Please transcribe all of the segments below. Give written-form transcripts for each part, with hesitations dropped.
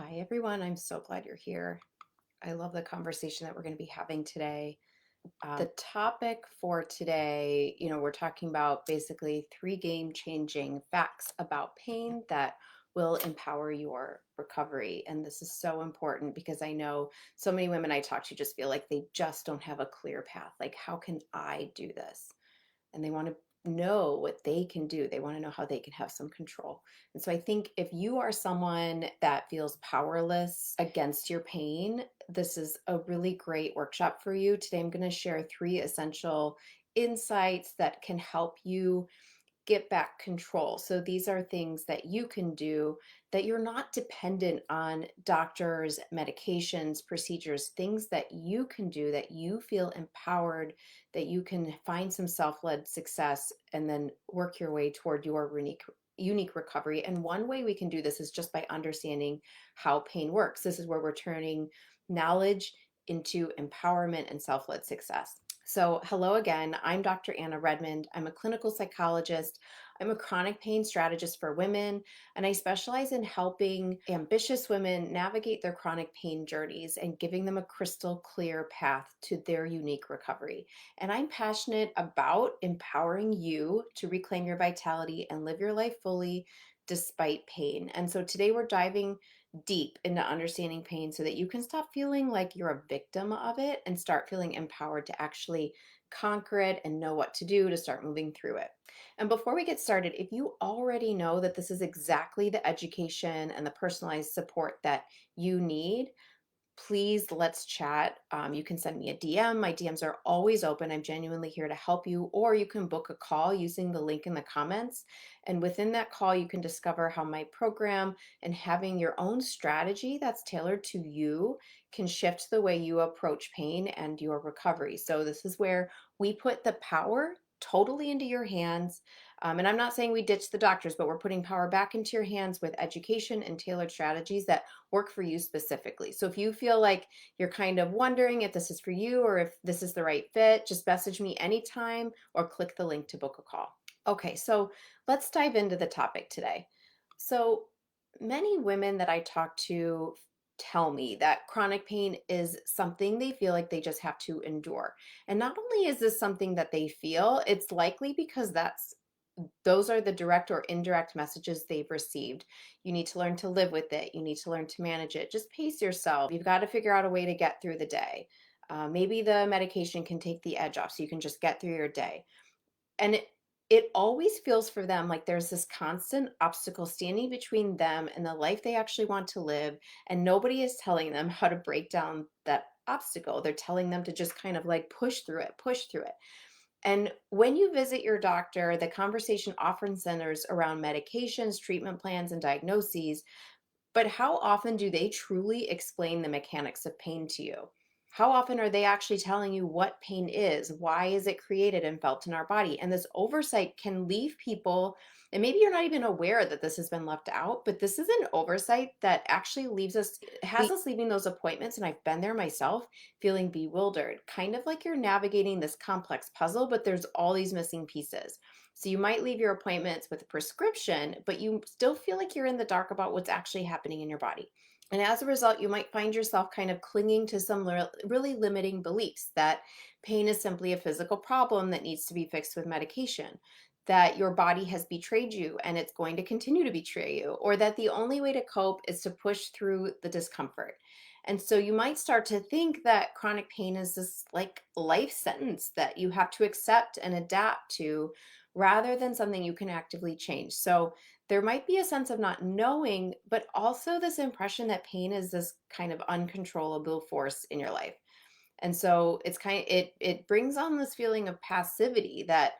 Hi, everyone. I'm so glad you're here. I love the conversation that we're going to be having today. The topic for today, we're talking about basically three game-changing facts about pain that will empower your recovery. And this is so important because I know so many women I talk to just feel like they just don't have a clear path. Like, how can I do this? And they want to know what they can do. They want to know how they can have some control. And so I think if you are someone that feels powerless against your pain, this is a really great workshop for you. Today, I'm going to share three essential insights that can help you get back control. So these are things that you can do that you're not dependent on doctors, medications, procedures, things that you can do that you feel empowered, that you can find some self-led success and then work your way toward your unique recovery. And one way we can do this is just by understanding how pain works. This is where we're turning knowledge into empowerment and self-led success. So, hello again. I'm Dr. Anna Redmond. I'm a clinical psychologist. I'm a chronic pain strategist for women, and I specialize in helping ambitious women navigate their chronic pain journeys and giving them a crystal clear path to their unique recovery. And I'm passionate about empowering you to reclaim your vitality and live your life fully despite pain. And so today we're diving deep into understanding pain so that you can stop feeling like you're a victim of it and start feeling empowered to actually conquer it and know what to do to start moving through it. And before we get started, if you already know that this is exactly the education and the personalized support that you need, please let's chat. You can send me a DM. My DMs are always open. I'm genuinely here to help you, or you can book a call using the link in the comments. And within that call, you can discover how my program and having your own strategy that's tailored to you can shift the way you approach pain and your recovery. So, this is where we put the power totally into your hands. And I'm not saying we ditch the doctors, but we're putting power back into your hands with education and tailored strategies that work for you specifically. So if you feel like you're kind of wondering if this is for you or if this is the right fit, just message me anytime or click the link to book a call. Okay, so let's dive into the topic today. So many women that I talk to tell me that chronic pain is something they feel like they just have to endure. And not only is this something that they feel, it's likely because those are the direct or indirect messages they've received. You need to learn to live with it. You need to learn to manage it. Just pace yourself. You've got to figure out a way to get through the day. Maybe the medication can take the edge off so you can just get through your day. And it always feels for them like there's this constant obstacle standing between them and the life they actually want to live. And nobody is telling them how to break down that obstacle. They're telling them to just kind of like push through it, push through it. And when you visit your doctor, the conversation often centers around medications, treatment plans, and diagnoses. But how often do they truly explain the mechanics of pain to you? How often are they actually telling you what pain is? Why is it created and felt in our body? And this oversight can leave people, and maybe you're not even aware that this has been left out, but this is an oversight that actually has us leaving those appointments. And I've been there myself, feeling bewildered, kind of like you're navigating this complex puzzle, but there's all these missing pieces. So you might leave your appointments with a prescription, but you still feel like you're in the dark about what's actually happening in your body. And as a result, you might find yourself kind of clinging to some really limiting beliefs that pain is simply a physical problem that needs to be fixed with medication, that your body has betrayed you and it's going to continue to betray you, or that the only way to cope is to push through the discomfort. And so you might start to think that chronic pain is this like life sentence that you have to accept and adapt to rather than something you can actively change. So there might be a sense of not knowing, but also this impression that pain is this kind of uncontrollable force in your life. And so it brings on this feeling of passivity that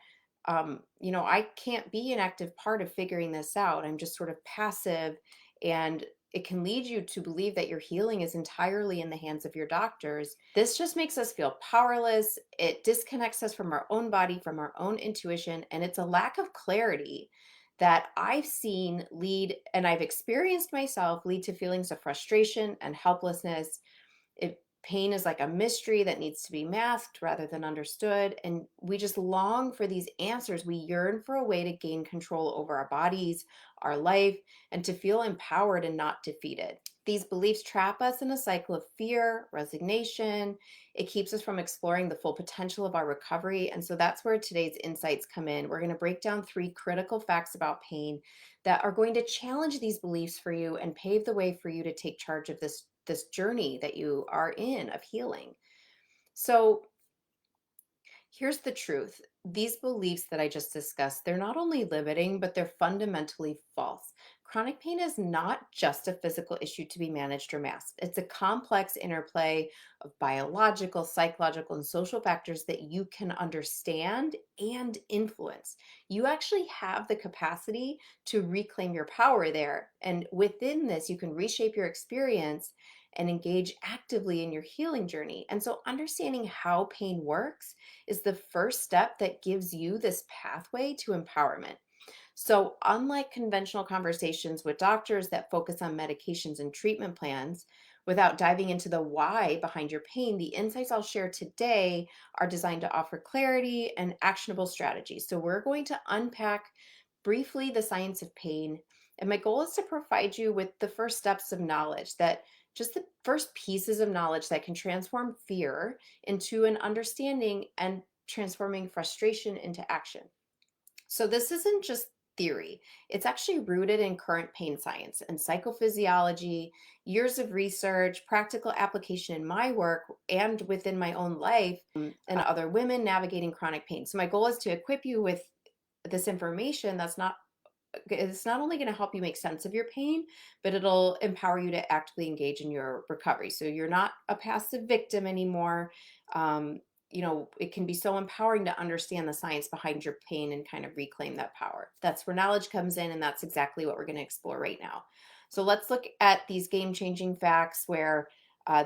I can't be an active part of figuring this out. I'm just sort of passive, and it can lead you to believe that your healing is entirely in the hands of your doctors. This just makes us feel powerless. It disconnects us from our own body, from our own intuition, and it's a lack of clarity that I've seen lead and I've experienced myself lead to feelings of frustration and helplessness. Pain is like a mystery that needs to be masked rather than understood. And we just long for these answers. We yearn for a way to gain control over our bodies, our life, and to feel empowered and not defeated. These beliefs trap us in a cycle of fear, resignation. It keeps us from exploring the full potential of our recovery. And so that's where today's insights come in. We're going to break down three critical facts about pain that are going to challenge these beliefs for you and pave the way for you to take charge of this journey that you are in of healing. So, here's the truth. These beliefs that I just discussed, they're not only limiting, but they're fundamentally false. Chronic pain is not just a physical issue to be managed or masked. It's a complex interplay of biological, psychological, and social factors that you can understand and influence. You actually have the capacity to reclaim your power there. And within this, you can reshape your experience and engage actively in your healing journey. And so, understanding how pain works is the first step that gives you this pathway to empowerment. So, unlike conventional conversations with doctors that focus on medications and treatment plans, without diving into the why behind your pain, the insights I'll share today are designed to offer clarity and actionable strategies. So, we're going to unpack briefly the science of pain. And my goal is to provide you with the first steps of knowledge that just the first pieces of knowledge that can transform fear into an understanding and transforming frustration into action. So, this isn't just theory, it's actually rooted in current pain science and psychophysiology, years of research, practical application in my work and within my own life, and other women navigating chronic pain. So, my goal is to equip you with this information that's not it's not only going to help you make sense of your pain, but it'll empower you to actively engage in your recovery. So you're not a passive victim anymore. Um, it can be so empowering to understand the science behind your pain and kind of reclaim that power. That's where knowledge comes in, and that's exactly what we're going to explore right now. So let's look at these game changing facts where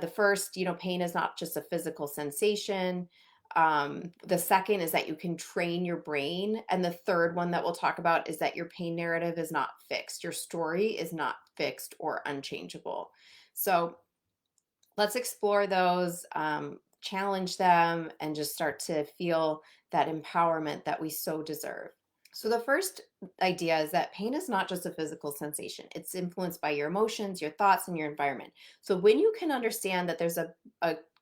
the first, pain is not just a physical sensation. The second is that you can train your brain. And the third one that we'll talk about is that your pain narrative is not fixed. Your story is not fixed or unchangeable. So let's explore those, challenge them, and just start to feel that empowerment that we so deserve. So, the first idea is that pain is not just a physical sensation, it's influenced by your emotions, your thoughts, and your environment. So, when you can understand that there's a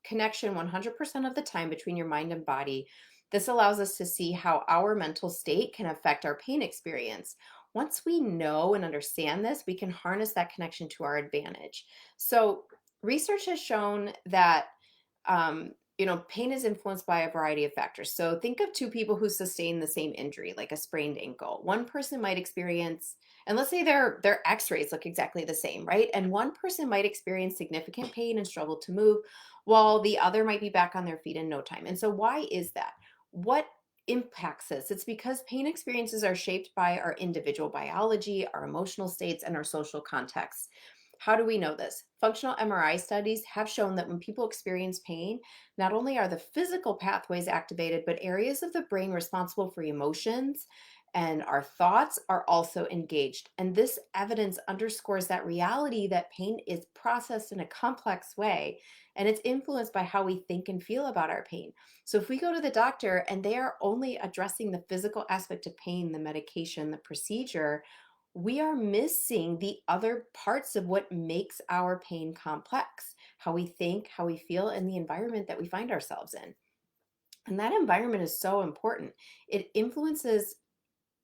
connection 100% of the time between your mind and body, this allows us to see how our mental state can affect our pain experience. Once we know and understand this, we can harness that connection to our advantage. So, research has shown that pain is influenced by a variety of factors. So think of two people who sustain the same injury, like a sprained ankle. One person might experience, and let's say their x-rays look exactly the same, right? And one person might experience significant pain and struggle to move, while the other might be back on their feet in no time. And so why is that? What impacts this? It's because pain experiences are shaped by our individual biology, our emotional states, and our social contexts. How do we know this? Functional MRI studies have shown that when people experience pain, not only are the physical pathways activated, but areas of the brain responsible for emotions and our thoughts are also engaged. And this evidence underscores that reality that pain is processed in a complex way and it's influenced by how we think and feel about our pain. So if we go to the doctor and they are only addressing the physical aspect of pain, the medication, the procedure, we are missing the other parts of what makes our pain complex, how we think, how we feel, and the environment that we find ourselves in. And that environment is so important. It influences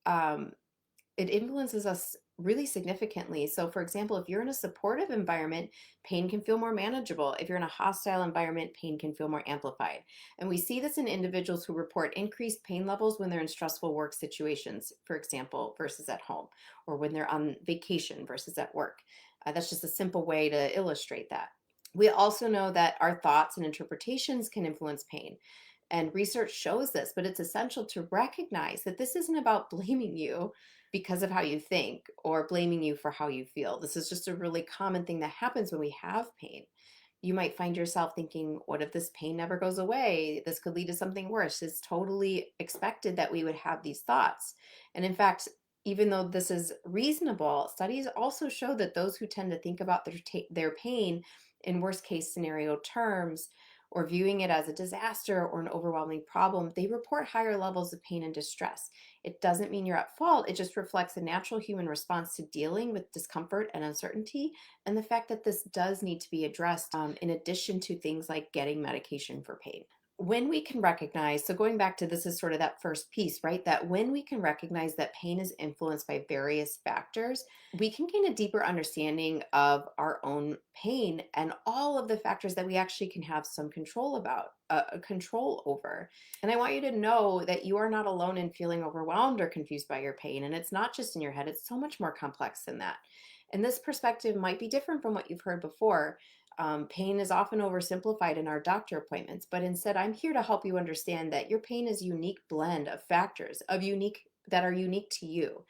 um, it influences us really significantly. So, for example, if you're in a supportive environment, pain can feel more manageable. If you're in a hostile environment, pain can feel more amplified. And we see this in individuals who report increased pain levels when they're in stressful work situations, for example, versus at home, or when they're on vacation versus at work. That's just a simple way to illustrate that. We also know that our thoughts and interpretations can influence pain. And research shows this, but it's essential to recognize that this isn't about blaming you because of how you think or blaming you for how you feel. This is just a really common thing that happens when we have pain. You might find yourself thinking, what if this pain never goes away? This could lead to something worse. It's totally expected that we would have these thoughts. And in fact, even though this is reasonable, studies also show that those who tend to think about their pain in worst case scenario terms or viewing it as a disaster or an overwhelming problem, they report higher levels of pain and distress. It doesn't mean you're at fault. It just reflects a natural human response to dealing with discomfort and uncertainty, and the fact that this does need to be addressed in addition to things like getting medication for pain. When we can recognize, so going back to this is sort of that first piece, right? That when we can recognize that pain is influenced by various factors, we can gain a deeper understanding of our own pain and all of the factors that we actually can have some control about, control over. And I want you to know that you are not alone in feeling overwhelmed or confused by your pain. And it's not just in your head, it's so much more complex than that. And this perspective might be different from what you've heard before. Pain is often oversimplified in our doctor appointments, but instead, I'm here to help you understand that your pain is a unique blend of factors that are unique to you.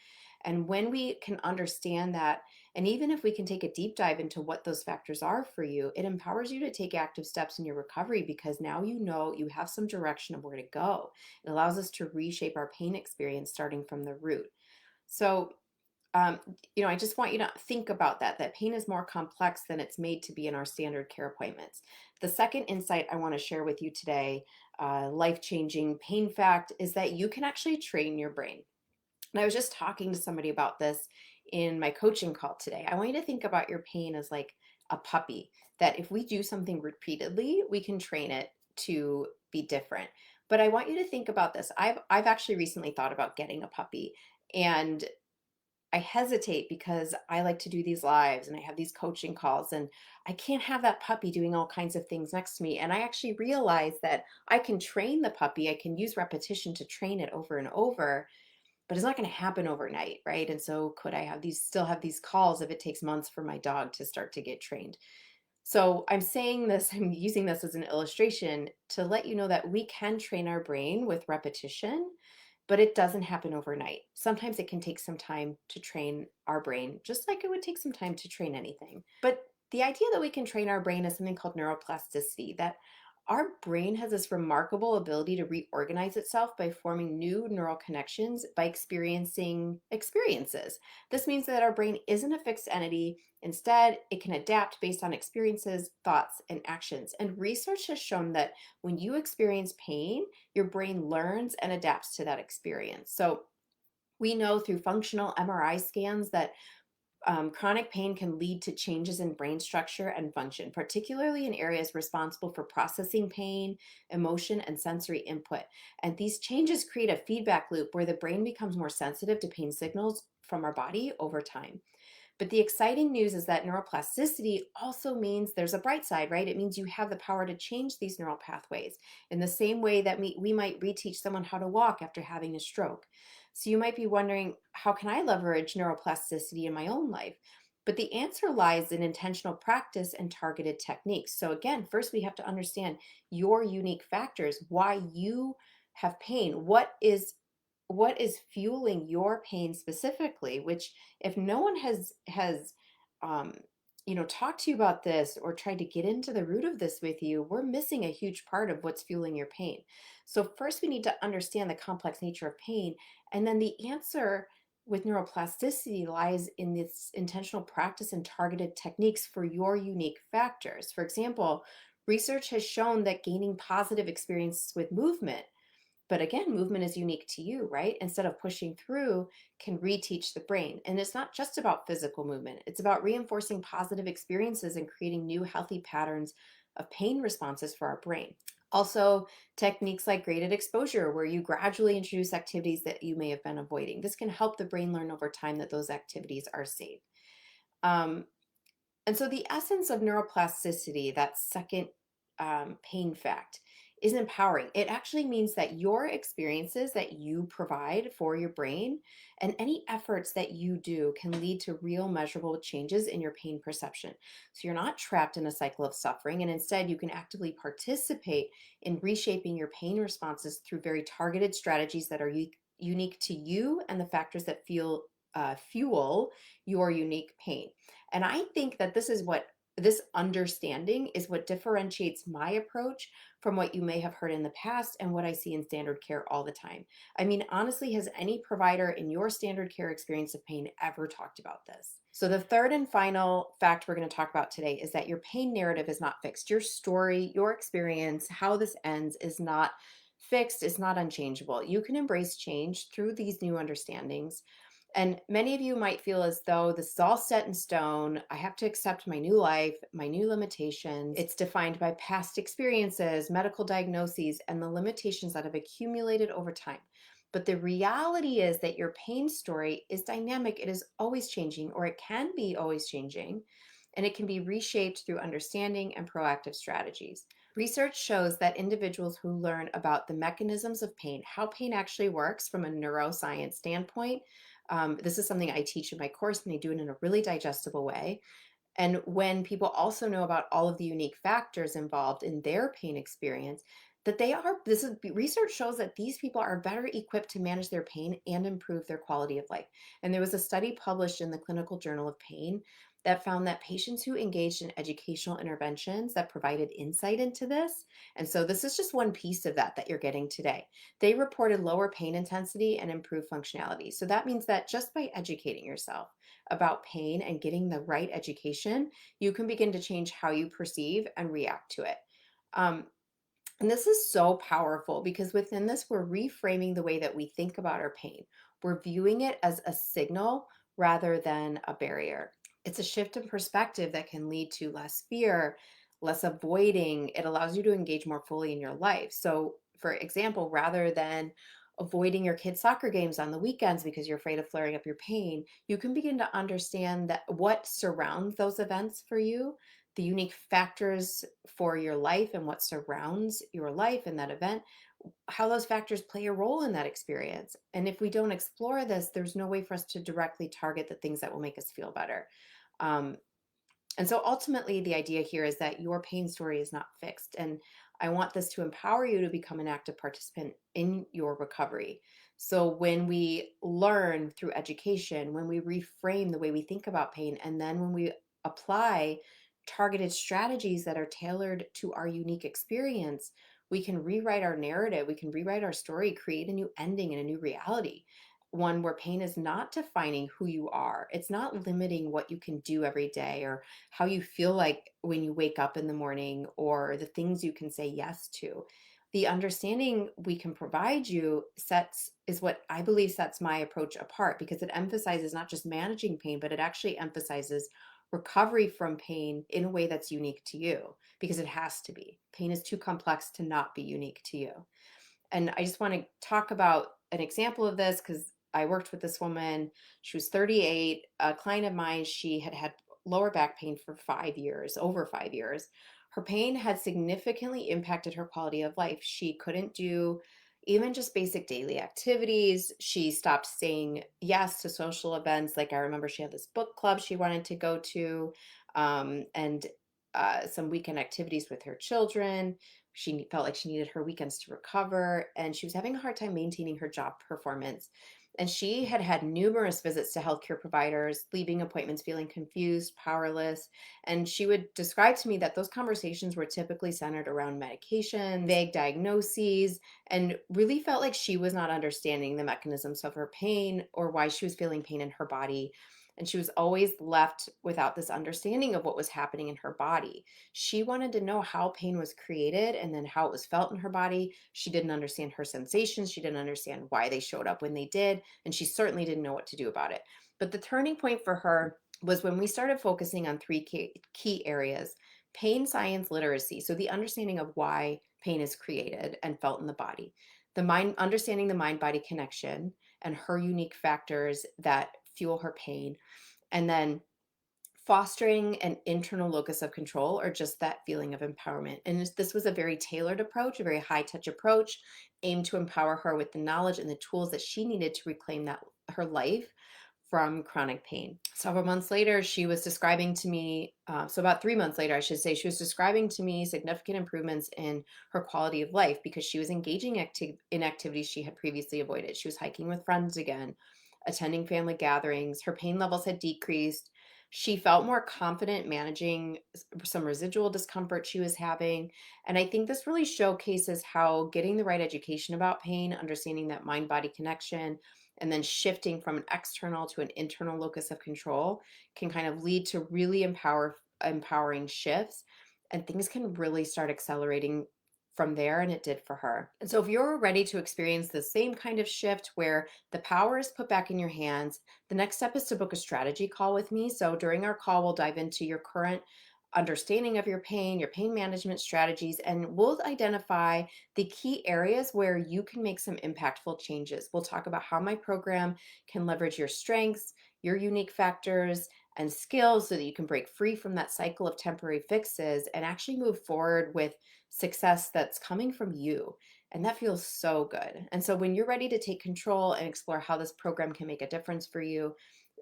And when we can understand that, and even if we can take a deep dive into what those factors are for you, it empowers you to take active steps in your recovery because now you know you have some direction of where to go. It allows us to reshape our pain experience starting from the root. So, um, I just want you to think about that pain is more complex than it's made to be in our standard care appointments. The second insight I want to share with you today, life-changing pain fact, is that you can actually train your brain. And I was just talking to somebody about this in my coaching call today. I want you to think about your pain as like a puppy, that if we do something repeatedly, we can train it to be different. But I want you to think about this. I've actually recently thought about getting a puppy, and I hesitate because I like to do these lives and I have these coaching calls, and I can't have that puppy doing all kinds of things next to me. And I actually realize that I can train the puppy. I can use repetition to train it over and over, but it's not going to happen overnight, right? And so could I still have these calls if it takes months for my dog to start to get trained? So I'm saying this, I'm using this as an illustration to let you know that we can train our brain with repetition, but it doesn't happen overnight. Sometimes it can take some time to train our brain, just like it would take some time to train anything. But the idea that we can train our brain is something called neuroplasticity, that our brain has this remarkable ability to reorganize itself by forming new neural connections by experiencing experiences. This means that our brain isn't a fixed entity. Instead, it can adapt based on experiences, thoughts, and actions. And research has shown that when you experience pain, your brain learns and adapts to that experience. So we know through functional MRI scans that chronic pain can lead to changes in brain structure and function, particularly in areas responsible for processing pain, emotion, and sensory input. And these changes create a feedback loop where the brain becomes more sensitive to pain signals from our body over time. But the exciting news is that neuroplasticity also means there's a bright side, right? It means you have the power to change these neural pathways in the same way that we might reteach someone how to walk after having a stroke. So you might be wondering, how can I leverage neuroplasticity in my own life? But the answer lies in intentional practice and targeted techniques. So again, first we have to understand your unique factors, why you have pain, what is fueling your pain specifically, which if no one has um, talked to you about this or tried to get into the root of this with you, we're missing a huge part of what's fueling your pain. So first we need to understand the complex nature of pain, and then the answer with neuroplasticity lies in this intentional practice and targeted techniques for your unique factors. For example, research has shown that gaining positive experiences with movement, but again, movement is unique to you, right? Instead of pushing through, can reteach the brain. And it's not just about physical movement, it's about reinforcing positive experiences and creating new healthy patterns of pain responses for our brain. Also, techniques like graded exposure, where you gradually introduce activities that you may have been avoiding. This can help the brain learn over time that those activities are safe. Um, and so the essence of neuroplasticity, that second pain fact, is empowering. It actually means that your experiences that you provide for your brain and any efforts that you do can lead to real measurable changes in your pain perception. So you're not trapped in a cycle of suffering, and instead you can actively participate in reshaping your pain responses through very targeted strategies that are unique to you and the factors that fuel your unique pain. And I think that this understanding is what differentiates my approach from what you may have heard in the past and what I see in standard care all the time. I mean, honestly, has any provider in your standard care experience of pain ever talked about this? So the third and final fact we're going to talk about today is that your pain narrative is not fixed. Your story, your experience, how this ends is not fixed, it's not unchangeable. You can embrace change through these new understandings. And many of you might feel as though this is all set in stone. I have to accept my new life, my new limitations. It's defined by past experiences, medical diagnoses, and the limitations that have accumulated over time. But the reality is that your pain story is dynamic. It is always changing, or it can be always changing, and it can be reshaped through understanding and proactive strategies. Research shows that individuals who learn about the mechanisms of pain, how pain actually works from a neuroscience standpoint, this is something I teach in my course, and I do it in a really digestible way. And when people also know about all of the unique factors involved in their pain experience, that this is research shows that these people are better equipped to manage their pain and improve their quality of life. And there was a study published in the Clinical Journal of Pain that found that patients who engaged in educational interventions that provided insight into this, and so this is just one piece of that you're getting today, they reported lower pain intensity and improved functionality. So that means that just by educating yourself about pain and getting the right education, you can begin to change how you perceive and react to it. Um, and this is so powerful because within this, we're reframing the way that we think about our pain. We're viewing it as a signal rather than a barrier. It's a shift in perspective that can lead to less fear, less avoiding. It allows you to engage more fully in your life. So, for example, rather than avoiding your kids' soccer games on the weekends because you're afraid of flaring up your pain, you can begin to understand that what surrounds those events for you, the unique factors for your life and what surrounds your life in that event, how those factors play a role in that experience. And if we don't explore this, there's no way for us to directly target the things that will make us feel better. Um, and so ultimately, the idea here is that your pain story is not fixed. And I want this to empower you to become an active participant in your recovery. So when we learn through education, when we reframe the way we think about pain, and then when we apply targeted strategies that are tailored to our unique experience, we can rewrite our narrative, we can rewrite our story, create a new ending and a new reality. One where pain is not defining who you are. It's not limiting what you can do every day or how you feel like when you wake up in the morning or the things you can say yes to. The understanding we can provide you sets is what I believe sets my approach apart because it emphasizes not just managing pain, but it actually emphasizes recovery from pain in a way that's unique to you because it has to be. Pain is too complex to not be unique to you. And I just want to talk about an example of this because I worked with this woman. She was 38, a client of mine. She had had lower back pain for 5 years, over 5 years. Her pain had significantly impacted her quality of life. She couldn't do even just basic daily activities. She stopped saying yes to social events. Like I remember she had this book club she wanted to go to, and some weekend activities with her children. She felt like she needed her weekends to recover, and she was having a hard time maintaining her job performance. And she had had numerous visits to healthcare providers, leaving appointments feeling confused, powerless. And she would describe to me that those conversations were typically centered around medication, vague diagnoses, and really felt like she was not understanding the mechanisms of her pain or why she was feeling pain in her body. And she was always left without this understanding of what was happening in her body. She wanted to know how pain was created and then how it was felt in her body. She didn't understand her sensations. She didn't understand why they showed up when they did. And she certainly didn't know what to do about it. But the turning point for her was when we started focusing on three key areas: pain science literacy, so the understanding of why pain is created and felt in the body, the mind, understanding the mind body connection and her unique factors that fuel her pain, and then fostering an internal locus of control or just that feeling of empowerment. And this was a very tailored approach, a very high touch approach aimed to empower her with the knowledge and the tools that she needed to reclaim that her life from chronic pain. Several months later, she was describing to me, so about 3 months later, I should say, she was describing to me significant improvements in her quality of life because she was engaging in activities she had previously avoided. She was hiking with friends again, attending family gatherings. Her pain levels had decreased. She felt more confident managing some residual discomfort she was having. And I think this really showcases how getting the right education about pain, understanding that mind body connection, and then shifting from an external to an internal locus of control can kind of lead to really empowering shifts, and things can really start accelerating from there, and it did for her. And so if you're ready to experience the same kind of shift where the power is put back in your hands, the next step is to book a strategy call with me. So during our call, we'll dive into your current understanding of your pain management strategies, and we'll identify the key areas where you can make some impactful changes. We'll talk about how my program can leverage your strengths, your unique factors, and skills so that you can break free from that cycle of temporary fixes and actually move forward with success that's coming from you. And that feels so good. And so when you're ready to take control and explore how this program can make a difference for you,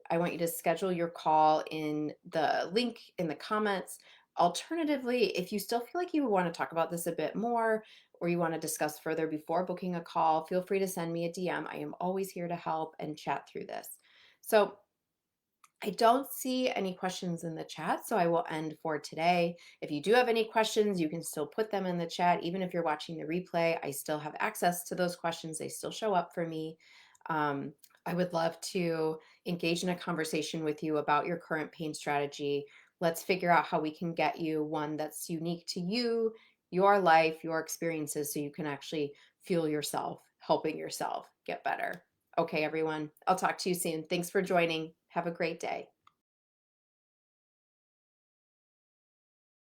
I want you to schedule your call in the link in the comments. Alternatively, if you still feel like you want to talk about this a bit more or you want to discuss further before booking a call, feel free to send me a DM. I am always here to help and chat through this. So I don't see any questions in the chat, so I will end for today. If you do have any questions, you can still put them in the chat. Even if you're watching the replay, I still have access to those questions. They still show up for me. I would love to engage in a conversation with you about your current pain strategy. Let's figure out how we can get you one that's unique to you, your life, your experiences, so you can actually feel yourself helping yourself get better. Okay, everyone, I'll talk to you soon. Thanks for joining. Have a great day.